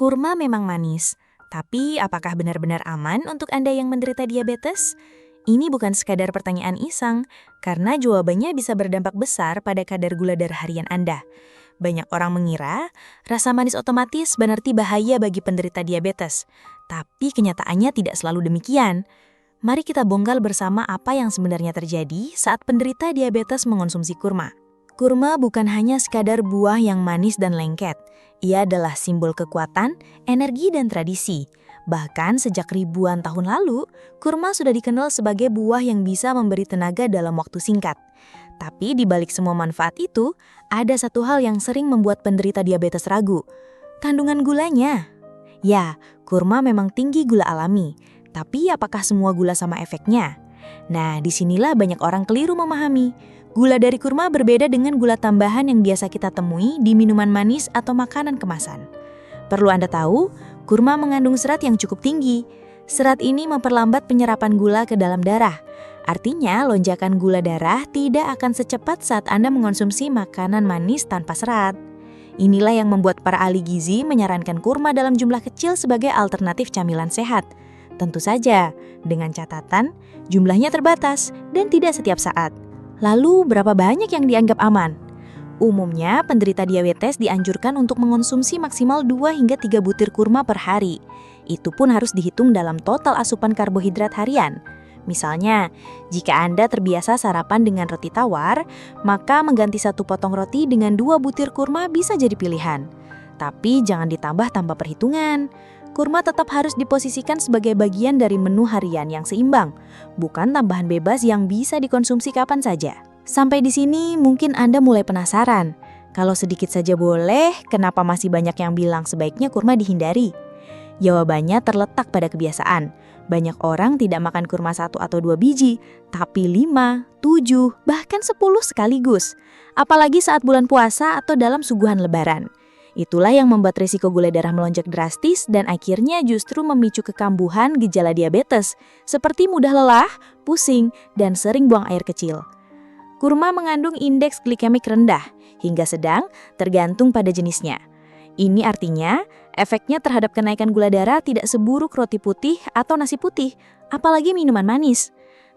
Kurma memang manis, tapi apakah benar-benar aman untuk Anda yang menderita diabetes? Ini bukan sekadar pertanyaan iseng, karena jawabannya bisa berdampak besar pada kadar gula darah harian Anda. Banyak orang mengira rasa manis otomatis berarti bahaya bagi penderita diabetes, tapi kenyataannya tidak selalu demikian. Mari kita bongkar bersama apa yang sebenarnya terjadi saat penderita diabetes mengonsumsi kurma. Kurma bukan hanya sekadar buah yang manis dan lengket. Ia adalah simbol kekuatan, energi, dan tradisi. Bahkan sejak ribuan tahun lalu, kurma sudah dikenal sebagai buah yang bisa memberi tenaga dalam waktu singkat. Tapi di balik semua manfaat itu, ada satu hal yang sering membuat penderita diabetes ragu. Kandungan gulanya. Ya, kurma memang tinggi gula alami. Tapi apakah semua gula sama efeknya? Nah, disinilah banyak orang keliru memahami. Gula dari kurma berbeda dengan gula tambahan yang biasa kita temui di minuman manis atau makanan kemasan. Perlu Anda tahu, kurma mengandung serat yang cukup tinggi. Serat ini memperlambat penyerapan gula ke dalam darah. Artinya, lonjakan gula darah tidak akan secepat saat Anda mengonsumsi makanan manis tanpa serat. Inilah yang membuat para ahli gizi menyarankan kurma dalam jumlah kecil sebagai alternatif camilan sehat. Tentu saja, dengan catatan jumlahnya terbatas dan tidak setiap saat. Lalu, berapa banyak yang dianggap aman? Umumnya, penderita diabetes dianjurkan untuk mengonsumsi maksimal 2 hingga 3 butir kurma per hari. Itu pun harus dihitung dalam total asupan karbohidrat harian. Misalnya, jika Anda terbiasa sarapan dengan roti tawar, maka mengganti 1 potong roti dengan 2 butir kurma bisa jadi pilihan. Tapi jangan ditambah tanpa perhitungan. Kurma tetap harus diposisikan sebagai bagian dari menu harian yang seimbang, bukan tambahan bebas yang bisa dikonsumsi kapan saja. Sampai di sini mungkin Anda mulai penasaran. Kalau sedikit saja boleh, kenapa masih banyak yang bilang sebaiknya kurma dihindari? Jawabannya terletak pada kebiasaan. Banyak orang tidak makan kurma 1 atau 2 biji, tapi 5, 7, bahkan 10 sekaligus. Apalagi saat bulan puasa atau dalam suguhan lebaran. Itulah yang membuat risiko gula darah melonjak drastis dan akhirnya justru memicu kekambuhan gejala diabetes, seperti mudah lelah, pusing, dan sering buang air kecil. Kurma mengandung indeks glikemik rendah hingga sedang tergantung pada jenisnya. Ini artinya efeknya terhadap kenaikan gula darah tidak seburuk roti putih atau nasi putih, apalagi minuman manis.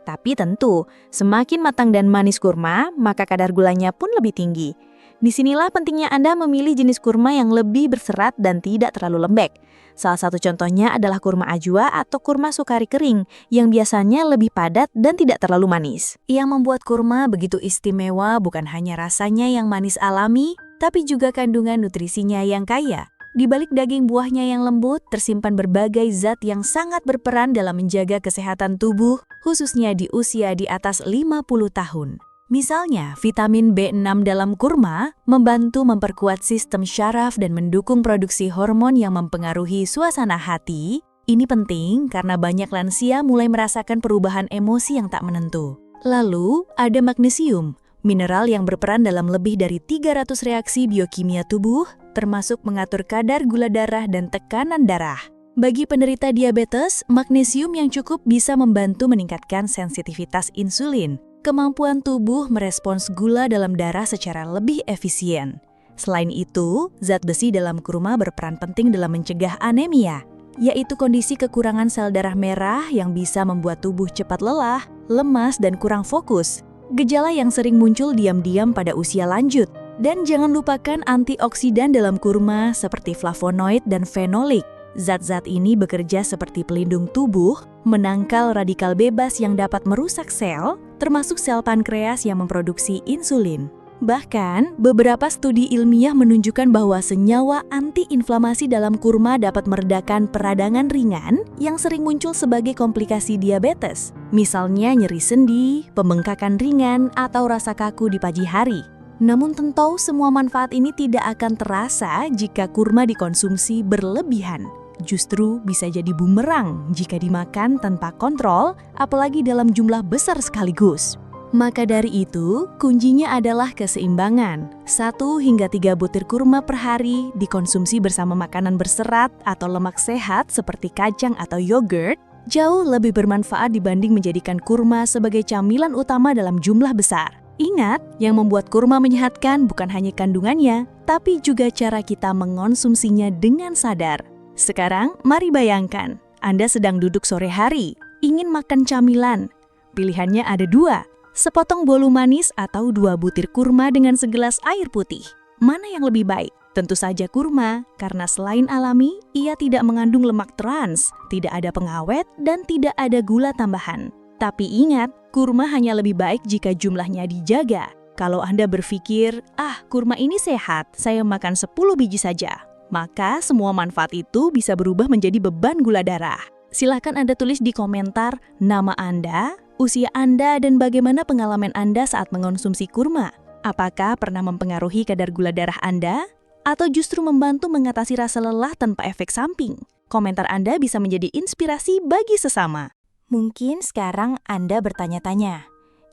Tapi tentu, semakin matang dan manis kurma, maka kadar gulanya pun lebih tinggi. Disinilah pentingnya Anda memilih jenis kurma yang lebih berserat dan tidak terlalu lembek. Salah satu contohnya adalah kurma ajwa atau kurma sukari kering yang biasanya lebih padat dan tidak terlalu manis. Yang membuat kurma begitu istimewa bukan hanya rasanya yang manis alami, tapi juga kandungan nutrisinya yang kaya. Di balik daging buahnya yang lembut, tersimpan berbagai zat yang sangat berperan dalam menjaga kesehatan tubuh, khususnya di usia di atas 50 tahun. Misalnya, vitamin B6 dalam kurma membantu memperkuat sistem syaraf dan mendukung produksi hormon yang mempengaruhi suasana hati. Ini penting karena banyak lansia mulai merasakan perubahan emosi yang tak menentu. Lalu, ada magnesium, mineral yang berperan dalam lebih dari 300 reaksi biokimia tubuh, termasuk mengatur kadar gula darah dan tekanan darah. Bagi penderita diabetes, magnesium yang cukup bisa membantu meningkatkan sensitivitas insulin. Kemampuan tubuh merespons gula dalam darah secara lebih efisien. Selain itu, zat besi dalam kurma berperan penting dalam mencegah anemia, yaitu kondisi kekurangan sel darah merah yang bisa membuat tubuh cepat lelah, lemas, dan kurang fokus. Gejala yang sering muncul diam-diam pada usia lanjut. Dan jangan lupakan antioksidan dalam kurma seperti flavonoid dan fenolik. Zat-zat ini bekerja seperti pelindung tubuh, menangkal radikal bebas yang dapat merusak sel, termasuk sel pankreas yang memproduksi insulin. Bahkan, beberapa studi ilmiah menunjukkan bahwa senyawa antiinflamasi dalam kurma dapat meredakan peradangan ringan yang sering muncul sebagai komplikasi diabetes. Misalnya nyeri sendi, pembengkakan ringan, atau rasa kaku di pagi hari. Namun tentu semua manfaat ini tidak akan terasa jika kurma dikonsumsi berlebihan. Justru bisa jadi bumerang jika dimakan tanpa kontrol, apalagi dalam jumlah besar sekaligus. Maka dari itu, kuncinya adalah keseimbangan. 1 hingga 3 butir kurma per hari dikonsumsi bersama makanan berserat atau lemak sehat seperti kacang atau yogurt, jauh lebih bermanfaat dibanding menjadikan kurma sebagai camilan utama dalam jumlah besar. Ingat, yang membuat kurma menyehatkan bukan hanya kandungannya, tapi juga cara kita mengonsumsinya dengan sadar. Sekarang, mari bayangkan, Anda sedang duduk sore hari, ingin makan camilan. Pilihannya ada dua, sepotong bolu manis atau 2 butir kurma dengan segelas air putih. Mana yang lebih baik? Tentu saja kurma, karena selain alami, ia tidak mengandung lemak trans, tidak ada pengawet, dan tidak ada gula tambahan. Tapi ingat, kurma hanya lebih baik jika jumlahnya dijaga. Kalau Anda berpikir, kurma ini sehat, saya makan 10 biji saja, maka semua manfaat itu bisa berubah menjadi beban gula darah. Silakan Anda tulis di komentar nama Anda, usia Anda, dan bagaimana pengalaman Anda saat mengonsumsi kurma. Apakah pernah mempengaruhi kadar gula darah Anda? Atau justru membantu mengatasi rasa lelah tanpa efek samping? Komentar Anda bisa menjadi inspirasi bagi sesama. Mungkin sekarang Anda bertanya-tanya,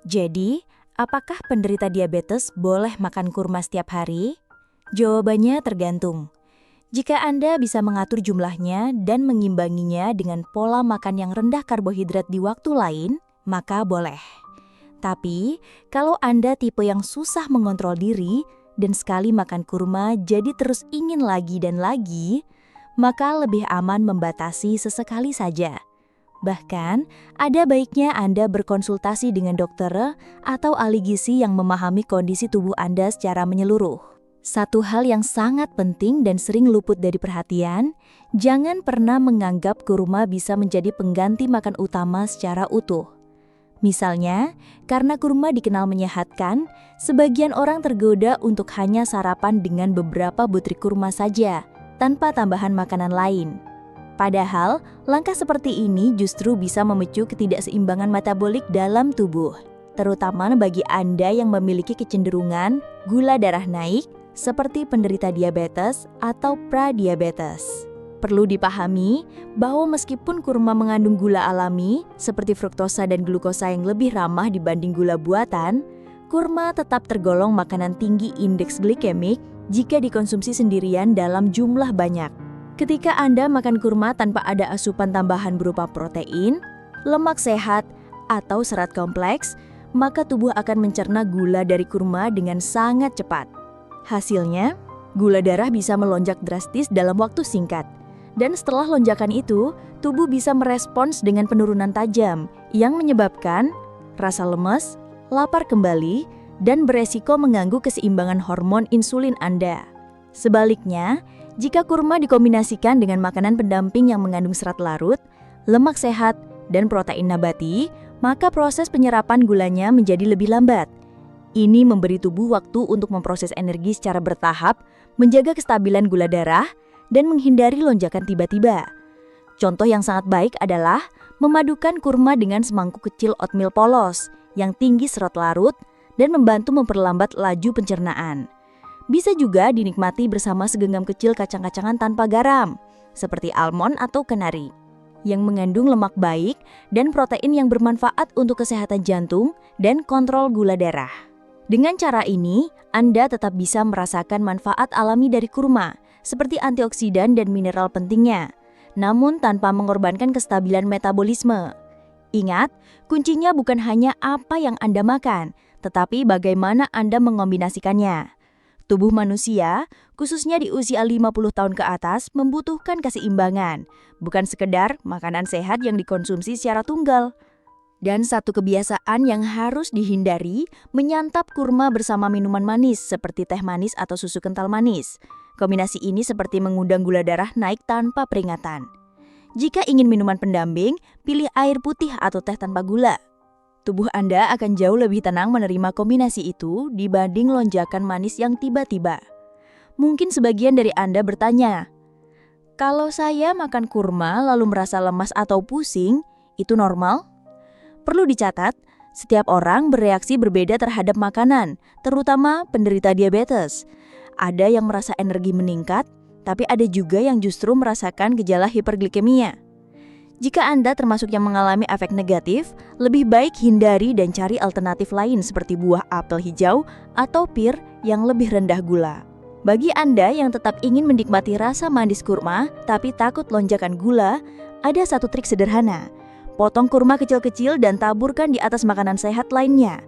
jadi apakah penderita diabetes boleh makan kurma setiap hari? Jawabannya tergantung. Jika Anda bisa mengatur jumlahnya dan mengimbanginya dengan pola makan yang rendah karbohidrat di waktu lain, maka boleh. Tapi, kalau Anda tipe yang susah mengontrol diri dan sekali makan kurma jadi terus ingin lagi dan lagi, maka lebih aman membatasi sesekali saja. Bahkan, ada baiknya Anda berkonsultasi dengan dokter atau ahli gizi yang memahami kondisi tubuh Anda secara menyeluruh. Satu hal yang sangat penting dan sering luput dari perhatian, jangan pernah menganggap kurma bisa menjadi pengganti makan utama secara utuh. Misalnya, karena kurma dikenal menyehatkan, sebagian orang tergoda untuk hanya sarapan dengan beberapa butir kurma saja, tanpa tambahan makanan lain. Padahal, langkah seperti ini justru bisa memicu ketidakseimbangan metabolik dalam tubuh, terutama bagi Anda yang memiliki kecenderungan gula darah naik, seperti penderita diabetes atau pradiabetes. Perlu dipahami bahwa meskipun kurma mengandung gula alami seperti fruktosa dan glukosa yang lebih ramah dibanding gula buatan, kurma tetap tergolong makanan tinggi indeks glikemik jika dikonsumsi sendirian dalam jumlah banyak. Ketika Anda makan kurma tanpa ada asupan tambahan berupa protein, lemak sehat, atau serat kompleks, maka tubuh akan mencerna gula dari kurma dengan sangat cepat. Hasilnya, gula darah bisa melonjak drastis dalam waktu singkat. Dan setelah lonjakan itu, tubuh bisa merespons dengan penurunan tajam yang menyebabkan rasa lemes, lapar kembali, dan beresiko mengganggu keseimbangan hormon insulin Anda. Sebaliknya, jika kurma dikombinasikan dengan makanan pendamping yang mengandung serat larut, lemak sehat, dan protein nabati, maka proses penyerapan gulanya menjadi lebih lambat. Ini memberi tubuh waktu untuk memproses energi secara bertahap, menjaga kestabilan gula darah, dan menghindari lonjakan tiba-tiba. Contoh yang sangat baik adalah memadukan kurma dengan semangkuk kecil oatmeal polos yang tinggi serat larut dan membantu memperlambat laju pencernaan. Bisa juga dinikmati bersama segenggam kecil kacang-kacangan tanpa garam, seperti almond atau kenari, yang mengandung lemak baik dan protein yang bermanfaat untuk kesehatan jantung dan kontrol gula darah. Dengan cara ini, Anda tetap bisa merasakan manfaat alami dari kurma, seperti antioksidan dan mineral pentingnya, namun tanpa mengorbankan kestabilan metabolisme. Ingat, kuncinya bukan hanya apa yang Anda makan, tetapi bagaimana Anda mengombinasikannya. Tubuh manusia, khususnya di usia 50 tahun ke atas, membutuhkan keseimbangan, bukan sekedar makanan sehat yang dikonsumsi secara tunggal. Dan satu kebiasaan yang harus dihindari, menyantap kurma bersama minuman manis seperti teh manis atau susu kental manis. Kombinasi ini seperti mengundang gula darah naik tanpa peringatan. Jika ingin minuman pendamping, pilih air putih atau teh tanpa gula. Tubuh Anda akan jauh lebih tenang menerima kombinasi itu dibanding lonjakan manis yang tiba-tiba. Mungkin sebagian dari Anda bertanya, kalau saya makan kurma lalu merasa lemas atau pusing, itu normal? Perlu dicatat, setiap orang bereaksi berbeda terhadap makanan, terutama penderita diabetes. Ada yang merasa energi meningkat, tapi ada juga yang justru merasakan gejala hiperglikemia. Jika Anda termasuk yang mengalami efek negatif, lebih baik hindari dan cari alternatif lain seperti buah apel hijau atau pir yang lebih rendah gula. Bagi Anda yang tetap ingin menikmati rasa manis kurma tapi takut lonjakan gula, ada satu trik sederhana. Potong kurma kecil-kecil dan taburkan di atas makanan sehat lainnya,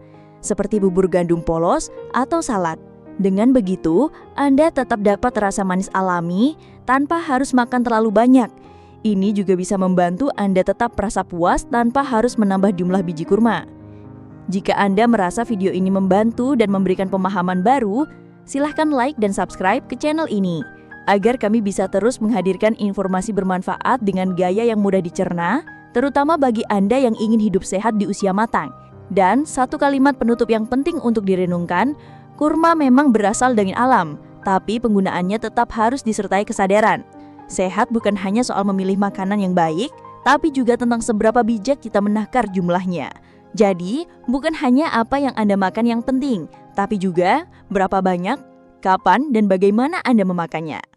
seperti bubur gandum polos atau salad. Dengan begitu, Anda tetap dapat rasa manis alami tanpa harus makan terlalu banyak. Ini juga bisa membantu Anda tetap merasa puas tanpa harus menambah jumlah biji kurma. Jika Anda merasa video ini membantu dan memberikan pemahaman baru, silahkan like dan subscribe ke channel ini, agar kami bisa terus menghadirkan informasi bermanfaat dengan gaya yang mudah dicerna, terutama bagi Anda yang ingin hidup sehat di usia matang. Dan satu kalimat penutup yang penting untuk direnungkan, kurma memang berasal dari alam, tapi penggunaannya tetap harus disertai kesadaran. Sehat bukan hanya soal memilih makanan yang baik, tapi juga tentang seberapa bijak kita menakar jumlahnya. Jadi, bukan hanya apa yang Anda makan yang penting, tapi juga berapa banyak, kapan, dan bagaimana Anda memakannya.